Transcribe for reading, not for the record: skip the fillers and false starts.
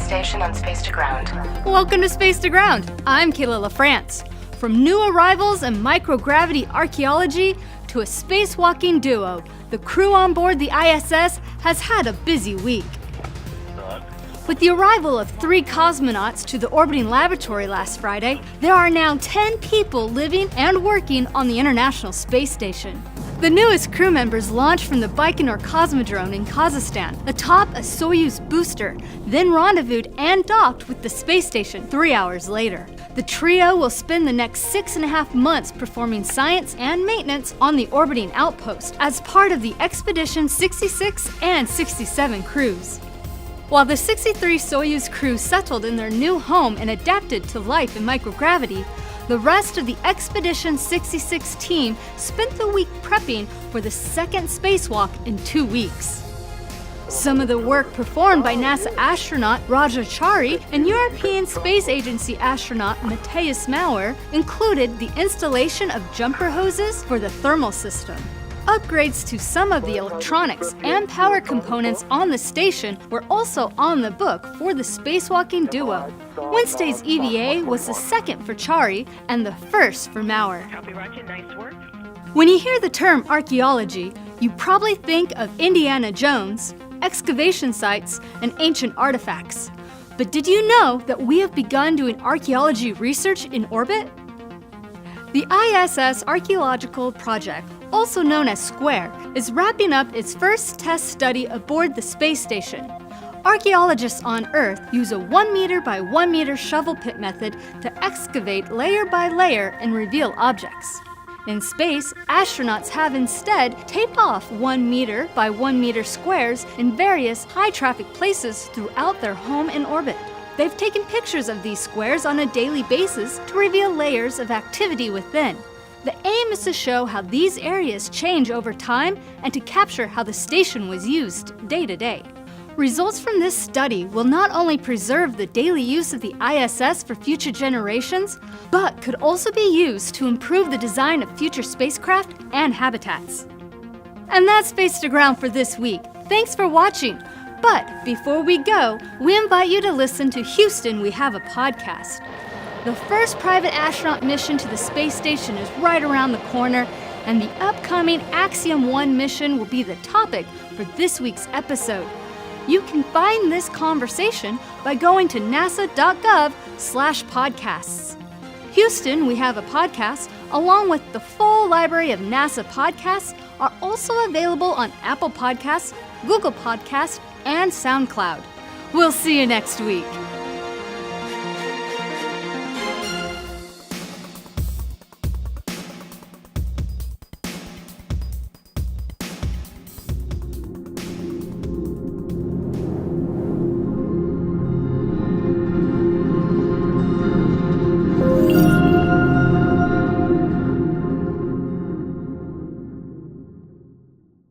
station on Space to Ground. Welcome to Space to Ground. I'm Kayla LaFrance. From new arrivals and microgravity archaeology to a spacewalking duo, the crew on board the ISS has had a busy week. With the arrival of 3 cosmonauts to the orbiting laboratory last Friday, there are now 10 people living and working on the International Space Station. The newest crew members launched from the Baikonur Cosmodrome in Kazakhstan atop a Soyuz booster, then rendezvoused and docked with the space station 3 hours later. The trio will spend the next 6.5 months performing science and maintenance on the orbiting outpost as part of the Expedition 66 and 67 crews. While the 63 Soyuz crew settled in their new home and adapted to life in microgravity, the rest of the Expedition 66 team spent the week prepping for the second spacewalk in 2 weeks. Some of the work performed by NASA astronaut Raja Chari and European Space Agency astronaut Mateusz Maurer included the installation of jumper hoses for the thermal system. Upgrades to some of the electronics and power components on the station were also on the book for the spacewalking duo. Wednesday's EVA was the second for Chari and the first for Maurer. Copy, Roger. Nice work. When you hear the term archaeology, you probably think of Indiana Jones, excavation sites, and ancient artifacts. But did you know that we have begun doing archaeology research in orbit? The ISS Archaeological Project, also known as SQUARE, is wrapping up its first test study aboard the space station. Archaeologists on Earth use a 1 meter by 1 meter shovel pit method to excavate layer by layer and reveal objects. In space, astronauts have instead taped off 1 meter by 1 meter squares in various high-traffic places throughout their home and orbit. They've taken pictures of these squares on a daily basis to reveal layers of activity within. The aim is to show how these areas change over time and to capture how the station was used day to day. Results from this study will not only preserve the daily use of the ISS for future generations, but could also be used to improve the design of future spacecraft and habitats. And that's Space to Ground for this week. Thanks for watching. But before we go, we invite you to listen to Houston, We Have a Podcast. The first private astronaut mission to the space station is right around the corner, and the upcoming Axiom 1 mission will be the topic for this week's episode. You can find this conversation by going to nasa.gov/podcasts. Houston, We Have a Podcast, along with the full library of NASA podcasts, are also available on Apple Podcasts, Google Podcasts, and SoundCloud. We'll see you next week.